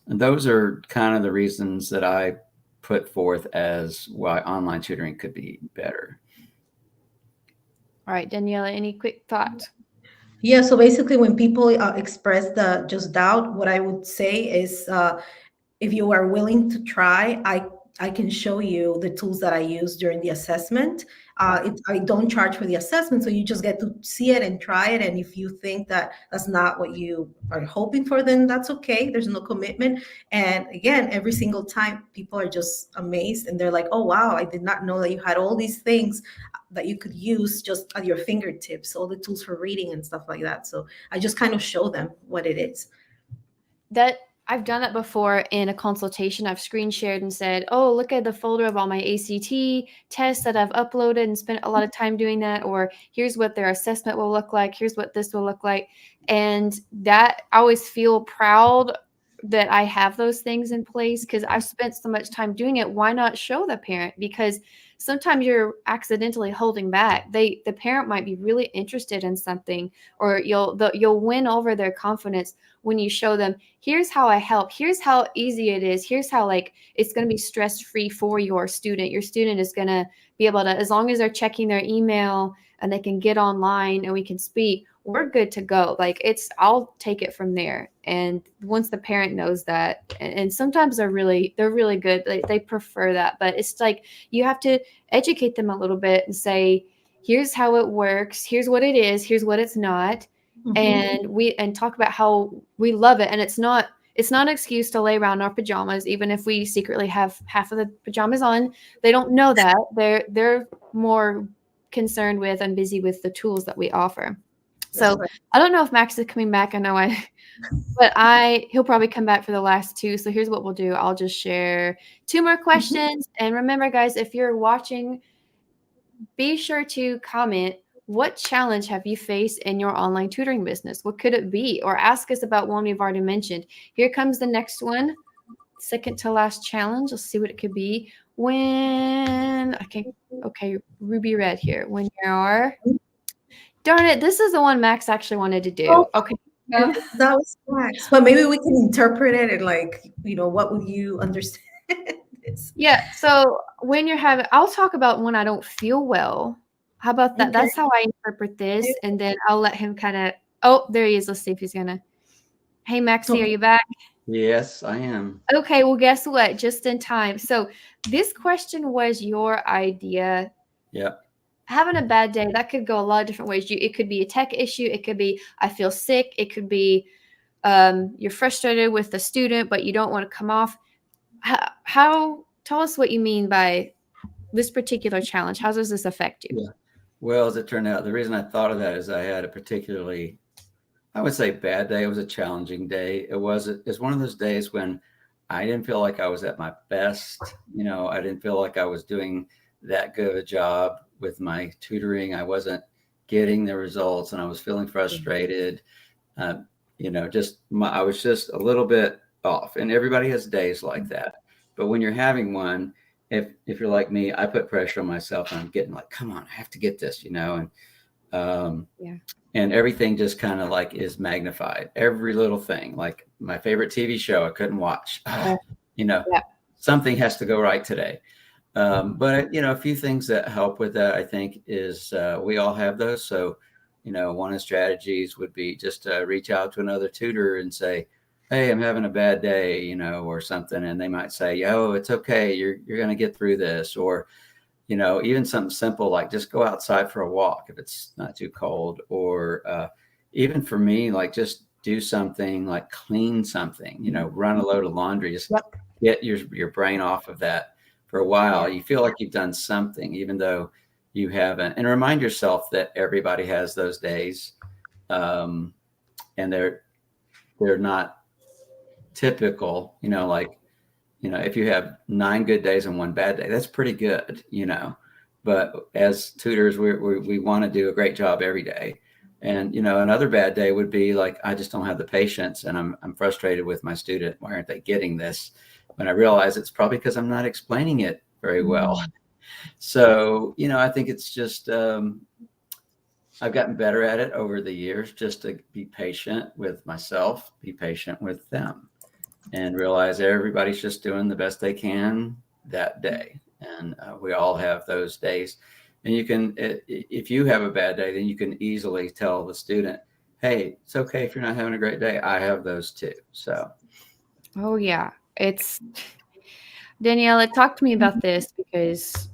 And those are kind of the reasons that I put forth as why online tutoring could be better. All right, Daniela, any quick thoughts? Yeah, so basically, when people express the just doubt, what I would say is if you are willing to try, I can show you the tools that I use during the assessment. I don't charge for the assessment, so you just get to see it and try it. And if you think that that's not what you are hoping for, then that's okay. There's no commitment. And again, every single time, people are just amazed, and they're like, "Oh wow, I did not know that you had all these things that you could use just at your fingertips, all the tools for reading and stuff like that." So I just kind of show them what it is. That I've done that before in a consultation. I've screen shared and said, "Oh, look at the folder of all my ACT tests that I've uploaded and spent a lot of time doing that," or here's what their assessment will look like, here's what this will look like. And that I always feel proud that I have those things in place because I've spent so much time doing it. Why not show the parent? Because sometimes you're accidentally holding back. The parent might be really interested in something, or you'll win over their confidence when you show them, here's how I help, here's how easy it is, here's how like it's going to be stress free for your student. Your student is going to be able to, as long as they're checking their email and they can get online and we can speak, we're good to go. Like I'll take it from there. And once the parent knows that, and sometimes they're really good. They prefer that, but it's like you have to educate them a little bit and say, here's how it works, here's what it is, here's what it's not. And talk about how we love it. And it's not an excuse to lay around in our pajamas, even if we secretly have half of the pajamas on. They don't know that. They're more concerned with and busy with the tools that we offer. So Right. I don't know if Max is coming back. I know he'll probably come back for the last two. So here's what we'll do. I'll just share two more questions. And remember, guys, if you're watching, be sure to comment, what challenge have you faced in your online tutoring business? What could it be? Or ask us about one we've already mentioned. Here comes the next one. Second to last challenge. Let's see what it could be. Okay, Ruby Red here. When you're, darn it, this is the one Max actually wanted to do. Oh, Okay. that was wax. But maybe we can interpret it and like, what would you understand this? Yeah. So when you're having, I'll talk about when I don't feel well. How about that? Okay. That's how I interpret this. And then I'll let him kind of, oh, there he is. Let's see if he's going to. Hey, Maxie, are Okay. you back? Yes, I am. Okay. Well, guess what? Just in time. So this question was your idea. Yep. Having a bad day, that could go a lot of different ways. It could be a tech issue. It could be, I feel sick. It could be, you're frustrated with the student, but you don't want to come off. Tell us what you mean by this particular challenge. How does this affect you? Yeah. Well, as it turned out, the reason I thought of that is I had a particularly, I would say, bad day. It was a challenging day. It's one of those days when I didn't feel like I was at my best. I didn't feel like I was doing that good of a job with my tutoring. I wasn't getting the results and I was feeling frustrated. I was just a little bit off, and everybody has days like that. But when you're having one, if you're like me, I put pressure on myself and I'm getting like, come on, I have to get this, and everything just kind of like is magnified. Every little thing, like my favorite TV show, I couldn't watch, Yeah. something has to go right today. But a few things that help with that, I think, is we all have those. So, one of the strategies would be just to reach out to another tutor and say, hey, I'm having a bad day, or something. And they might say, oh, it's okay. You're going to get through this. Or, even something simple like just go outside for a walk if it's not too cold. Or even for me, like just do something like clean something, run a load of laundry, just get your brain off of that for a while. You feel like you've done something, even though you haven't. And remind yourself that everybody has those days. And they're not typical, if you have 9 good days and 1 bad day, that's pretty good, but as tutors, we want to do a great job every day. And, another bad day would be like, I just don't have the patience and I'm frustrated with my student. Why aren't they getting this? When I realize it's probably because I'm not explaining it very well. So, I think it's just, I've gotten better at it over the years, just to be patient with myself, be patient with them, and realize everybody's just doing the best they can that day. And we all have those days. And you can, if you have a bad day, then you can easily tell the student, hey, it's okay if you're not having a great day. I have those too. So. Oh, yeah. Daniela, talk to me about this because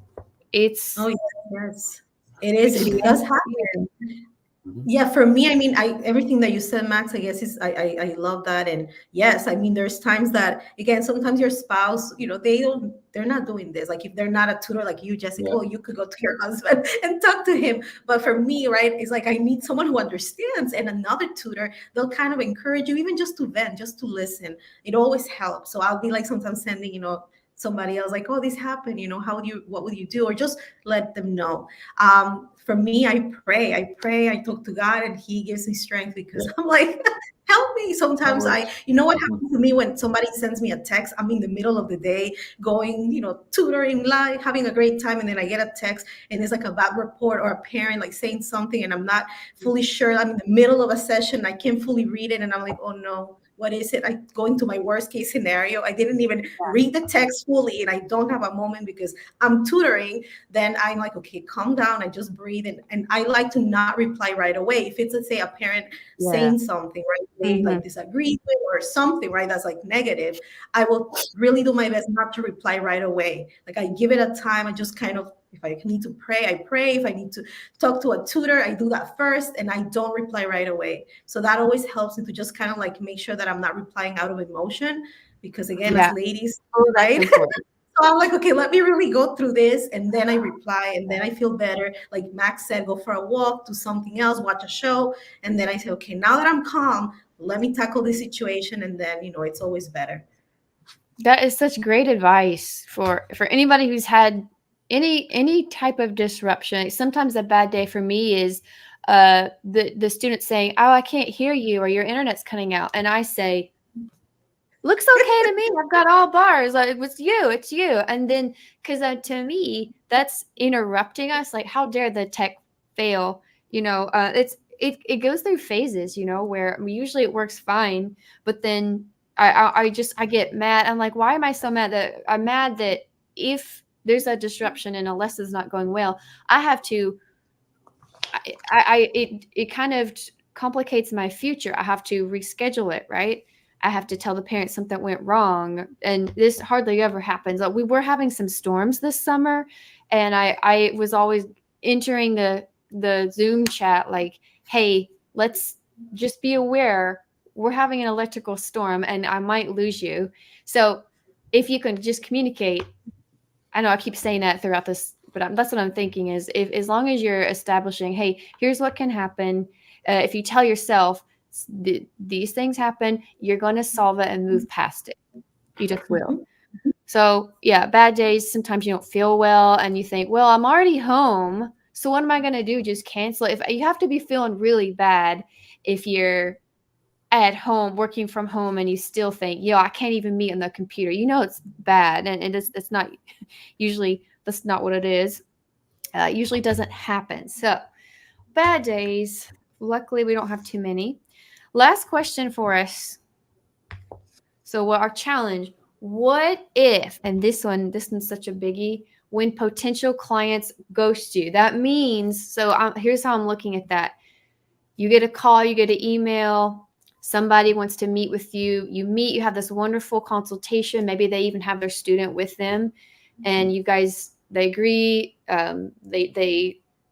it's Oh yes, yes. It is. could be It does happen. confusing. Mhm. Yeah, for me, I mean, I everything that you said, Max, I guess is I love that. And yes, I mean, there's times that again, sometimes your spouse, they're not doing this. Like if they're not a tutor like you, Jessica, Yeah. well, you could go to your husband and talk to him. But for me, right, it's like I need someone who understands, and another tutor, they'll kind of encourage you, even just to vent, just to listen. It always helps. So I'll be like sometimes sending, somebody else like, oh, this happened, what would you do? Or just let them know. For me, I talk to God, and He gives me strength because Yeah. I'm like, help me. That Sometimes works. you know what Mhm. happens to me when somebody sends me a text? I'm in the middle of the day going, tutoring live, having a great time, and then I get a text, and it's like a bad report or a parent like saying something, and I'm not fully sure. I'm in the middle of a session, I can't fully read it, and I'm like, oh no. What is it? I go into my worst case scenario. I didn't even read the text fully, and I don't have a moment because I'm tutoring. Then I'm like, okay, calm down. I just breathe. And I like to not reply right away. If it's, let's say, a parent Yeah. saying something, right, they Mhm. like disagree with or something, right, that's like negative, I will really do my best not to reply right away. Like I give it a time. I just kind of, if I need to pray, I pray. If I need to talk to a tutor, I do that first, and I don't reply right away. So that always helps me to just kind of like make sure that I'm not replying out of emotion. Because again, as Yeah. ladies, Oh, that's right? important. So I'm like, okay, let me really go through this. And then I reply, and then I feel better. Like Max said, go for a walk, do something else, watch a show. And then I say, okay, now that I'm calm, let me tackle this situation. And then, it's always better. That is such great advice for anybody who's had any type of disruption. Sometimes a bad day for me is the student saying, "Oh, I can't hear you," or "Your internet's cutting out," and I say, looks okay to me. I've got all bars. Like, it's you. And then, because to me, that's interrupting us. Like, how dare the tech fail? It goes through phases. Where usually it works fine, but then I get mad. I'm like, why am I so mad? That I'm mad that if there's a disruption and a lesson's not going well, I have to it kind of complicates my future. I have to reschedule it, right? I have to tell the parents something went wrong, and this hardly ever happens. We were having some storms this summer, and I was always entering the Zoom chat like, "Hey, let's just be aware we're having an electrical storm, and I might lose you. So if you can just communicate." I know I keep saying that throughout this, but that's what I'm thinking is if as long as you're establishing, hey, here's what can happen. If you tell yourself these things happen, you're going to solve it and move past it. You just will. So yeah, bad days. Sometimes you don't feel well, and you think, well, I'm already home. So what am I going to do? Just cancel it? If you have to be feeling really bad, if you're at home working from home and you still think, yo, I can't even meet on the computer. It's bad, and it's not usually that's not what it is. Usually doesn't happen. So bad days. Luckily, we don't have too many. Last question for us. So, what our challenge? What if? And this one's such a biggie. When potential clients ghost you, that means. So, here's how I'm looking at that. You get a call, you get an email, somebody wants to meet with you. You meet, you have this wonderful consultation. Maybe they even have their student with them, and you guys they agree.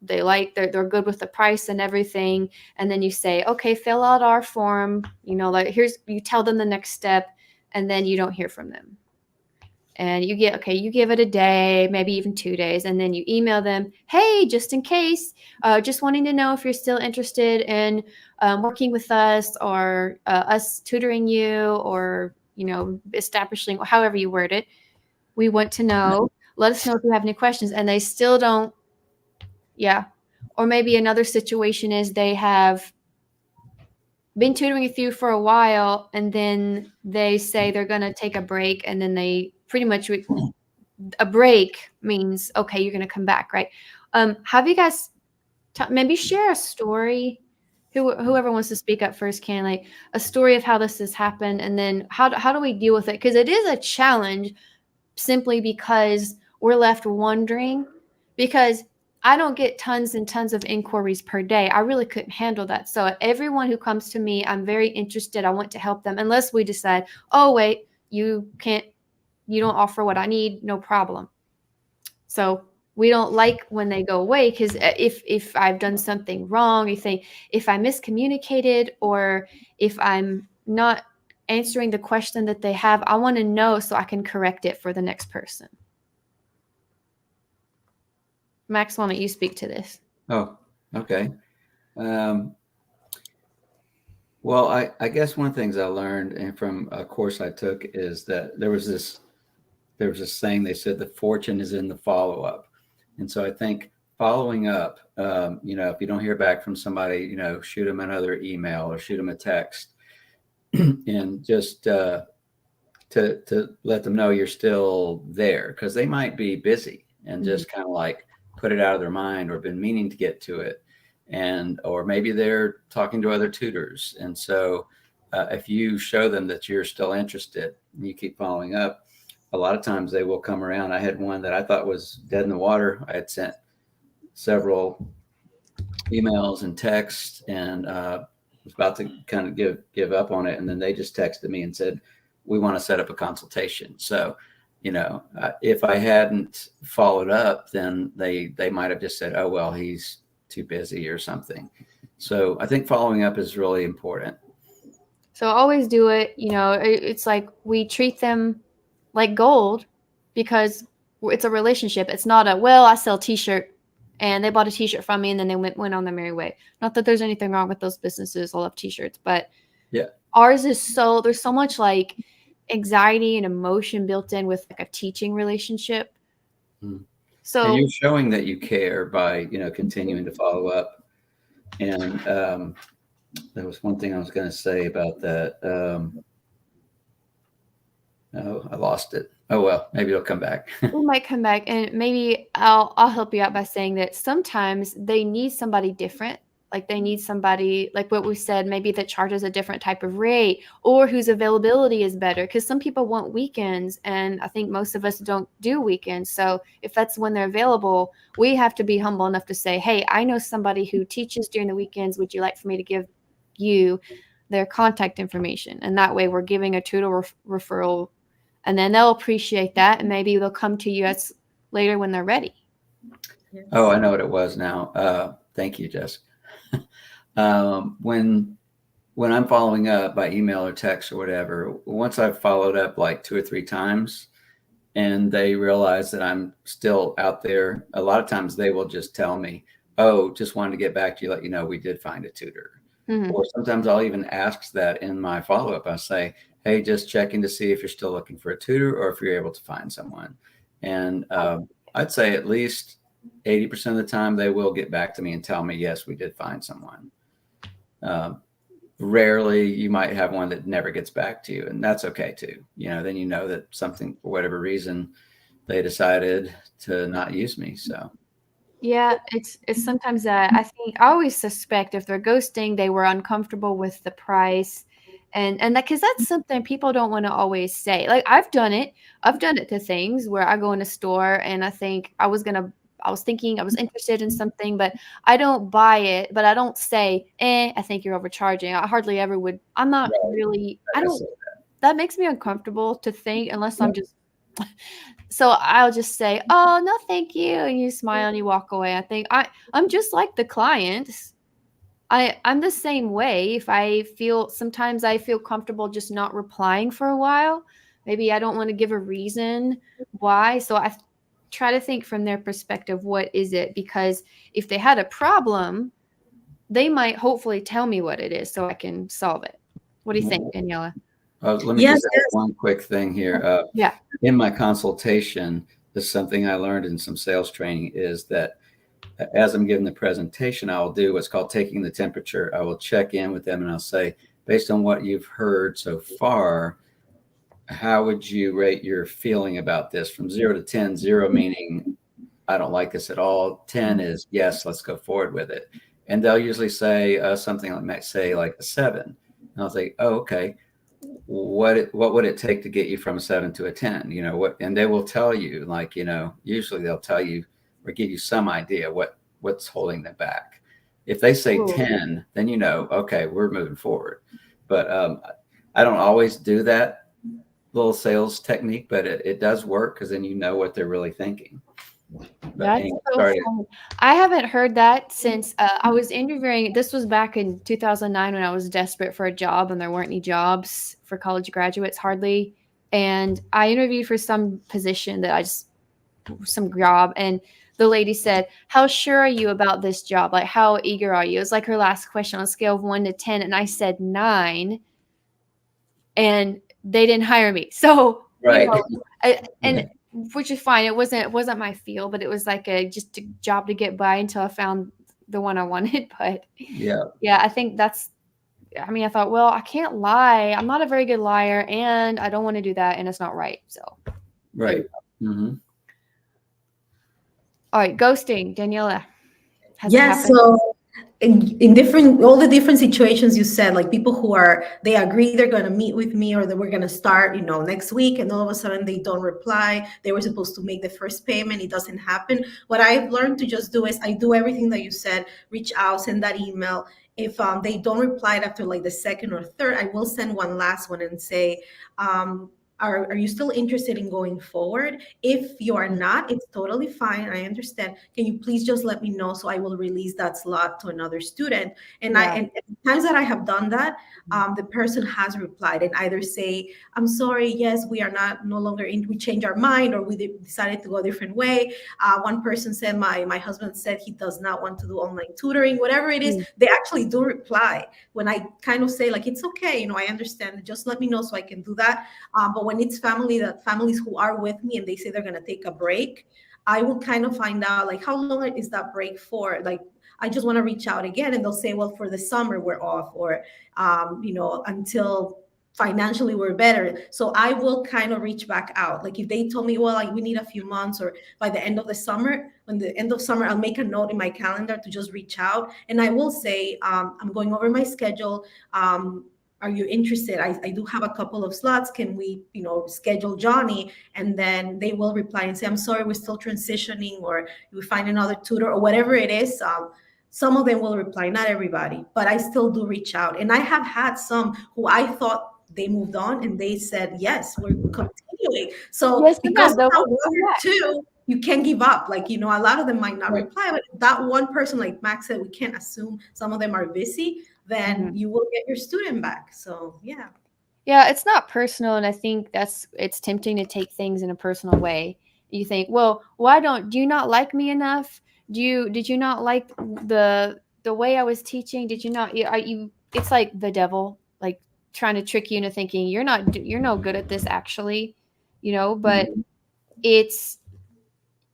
They like they're good with the price and everything. And then you say, okay, fill out our form. Like here's you tell them the next step, and then you don't hear from them, and you give it a day, maybe even 2 days, and then you email them, hey, just in case, just wanting to know if you're still interested in working with us, or us tutoring you, or establishing, however you word it. We want to know, let us know if you have any questions. And they still don't. Yeah. Or maybe another situation is they have been tutoring with you for a while, and then they say they're going to take a break, and then they pretty much a break means, okay, you're going to come back, right? Have you guys maybe share a story? Whoever wants to speak up first can, like a story of how this has happened, and then how do we deal with it? Because it is a challenge, simply because we're left wondering. Because I don't get tons and tons of inquiries per day. I really couldn't handle that. So everyone who comes to me, I'm very interested. I want to help them, unless we decide, oh wait, you can't you don't offer what I need, no problem. So we don't like when they go away, because if I've done something wrong, if I miscommunicated, or if I'm not answering the question that they have, I want to know so I can correct it for the next person. Max, why don't you speak to this? Oh, okay. Well, I guess one of the things I learned and from a course I took is that there was this saying. They said the fortune is in the follow up, and so I think following up, if you don't hear back from somebody, shoot them another email or shoot them a text, and just to let them know you're still there, because they might be busy and just kind of like put it out of their mind, or been meaning to get to it, or maybe they're talking to other tutors. And so if you show them that you're still interested and you keep following up, a lot of times they will come around. I had one that I thought was dead in the water. I had sent several emails and texts, and was about to kind of give up on it. And then they just texted me and said, we want to set up a consultation. So, if I hadn't followed up, then they might have just said, oh, well, he's too busy or something. So I think following up is really important. So always do it. It's like we treat them like gold, because it's a relationship. It's not I sell t-shirt and they bought a t-shirt from me and then they went on their merry way. Not that there's anything wrong with those businesses. I love t-shirts, but yeah, ours is there's so much like anxiety and emotion built in with like a teaching relationship. So and you're showing that you care by, continuing to follow up. And there was one thing I was going to say about that. Oh, I lost it. Oh, well, maybe it'll come back. we might come back, and maybe I'll help you out by saying that sometimes they need somebody different. Like they need somebody, like what we said, maybe that charges a different type of rate, or whose availability is better. Because some people want weekends, and I think most of us don't do weekends. So if that's when they're available, we have to be humble enough to say, hey, I know somebody who teaches during the weekends. Would you like for me to give you their contact information? And that way we're giving a tutor referral, and then they'll appreciate that, and maybe they'll come to you later when they're ready. Oh, I know what it was now. Thank you, Jessica. When I'm following up by email or text or whatever, once I've followed up like 2 or 3 times and they realize that I'm still out there, a lot of times they will just tell me, oh, just wanted to get back to you, let you know we did find a tutor. Or sometimes I'll even ask that in my follow-up. I'll say, hey, just checking to see if you're still looking for a tutor or if you're able to find someone. And I'd say at least 80% of the time they will get back to me and tell me, yes, we did find someone. Rarely you might have one that never gets back to you, and that's okay too. Then you know that something, for whatever reason, they decided to not use me. So yeah, it's sometimes that I always suspect if they're ghosting, they were uncomfortable with the price, and that, because that's something people don't want to always say. Like I've done it to things where I go in a store and I think I was thinking I was interested in something, but I don't buy it. But I don't say, I think you're overcharging. I hardly ever would. I'm not really. I don't. That makes me uncomfortable to think, unless I'm just. So I'll just say, oh, no, thank you. And you smile and you walk away. I think I'm just like the clients. I'm the same way. Sometimes I feel comfortable just not replying for a while. Maybe I don't want to give a reason why. So I try to think from their perspective, what is it? Because if they had a problem, they might hopefully tell me what it is so I can solve it. What do you think, Daniela? Let me just add one quick thing here. Yeah. In my consultation, this is something I learned in some sales training, is that as I'm giving the presentation, I will do what's called taking the temperature. I will check in with them and I'll say, based on what you've heard so far, how would you rate your feeling about this from 0 to 10? 0 meaning I don't like this at all. 10 is yes, let's go forward with it. And they'll usually say something like, might say like a 7. And I'll say, oh, okay. What would it take to get you from a 7 to a 10? And they will tell you, like, usually they'll tell you or give you some idea what's holding them back. If they say 10, then okay, we're moving forward. But I don't always do that. little sales technique, but it does work because then you know what they're really thinking. But That's anyway, so sorry. funny. I haven't heard that since I was interviewing. This was back in 2009 when I was desperate for a job and there weren't any jobs for college graduates hardly. And I interviewed for some position that some job. And the lady said, "How sure are you about this job? Like, how eager are you?" It was like her last question on a scale of 1 to 10. And I said 9. And they didn't hire me. So, Right. and which is fine. It wasn't my field, but it was like just a job to get by until I found the one I wanted. But Yeah. yeah, I think I thought, well, I can't lie. I'm not a very good liar and I don't want to do that. And it's not right. So, Right. Mm-hmm. all right. Ghosting, Daniela. Has it Yes, happened? so in different all the different situations you said, like people who are they agree they're going to meet with me or that we're going to start, next week, and all of a sudden they don't reply. They were supposed to make the first payment, it doesn't happen. What I've learned to just do is I do everything that you said, reach out, send that email. If they don't reply after like the second or third, I will send one last one and say, are you still interested in going forward? If you are not, it's totally fine. I understand. Can you please just let me know so I will release that slot to another student? And Yeah. and times that I have done that, the person has replied and either say, "I'm sorry, yes, we are no longer in. We changed our mind, or we decided to go a different way." One person said, "My husband said he does not want to do online tutoring." Whatever it is, Mm. they actually do reply when I kind of say like, "It's okay, I understand. Just let me know so I can do that." But when it's families who are with me and they say they're going to take a break, I will kind of find out like how long is that break for? Like, I just want to reach out again, and they'll say, well, for the summer we're off, or until financially we're better. So I will kind of reach back out. Like if they told me, well, like we need a few months, or by the end of the summer, when the end of summer, I'll make a note in my calendar to just reach out, and I will say, I'm going over my schedule. Are you interested? I do have a couple of slots. Can we, schedule Johnny? And then they will reply and say, I'm sorry, we're still transitioning, or we find another tutor, or whatever it is. Some of them will reply, not everybody, but I still do reach out. And I have had some who I thought they moved on and they said, yes, we're continuing. So Yes, because of they'll that come one or back. two, you can't give up. Like, a lot of them might not Right. reply, but that one person, like Max said, we can't assume some of them are busy, then Mhm. you will get your student back. So yeah. Yeah, it's not personal, and I think it's tempting to take things in a personal way. You think, well, do you not like me enough? Did you not like the way I was teaching? Did you not are you it's like the devil like trying to trick you into thinking you're no good at this actually, but it's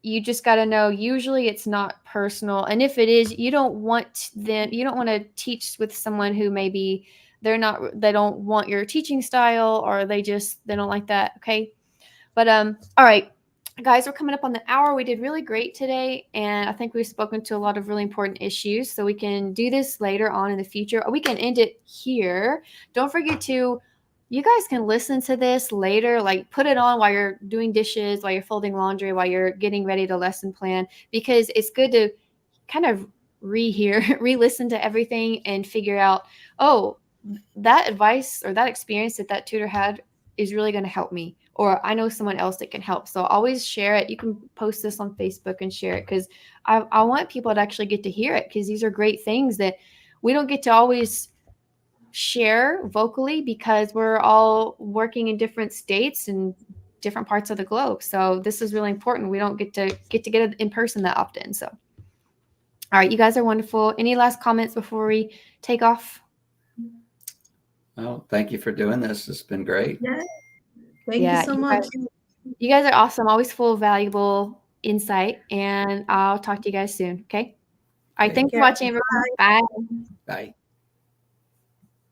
you just got to know usually it's not personal, and if it is, you don't want to teach with someone who maybe they don't want your teaching style, or they don't like that. Okay. But all right, guys, we're coming up on the hour. We did really great today, and I think we've spoken to a lot of really important issues, so we can do this later on in the future, or we can end it here. Don't forget to you guys can listen to this later, like put it on while you're doing dishes, while you're folding laundry, while you're getting ready to lesson plan, because it's good to kind of re-listen to everything and figure out, oh, that advice or that experience that tutor had is really going to help me, or I know someone else that can help. So always share it. You can post this on Facebook and share it, because I want people to actually get to hear it, because these are great things that we don't get to always share vocally, because we're all working in different states and different parts of the globe. So this is really important. We don't get together in person that often. So all right, you guys are wonderful. Any last comments before we take off? Well, thank you for doing this. It's been great. Yeah. Thank you so much. You guys are awesome. Always full of valuable insight. And I'll talk to you guys soon. Okay. All right. Okay. Thanks for watching, everyone. Bye. Bye.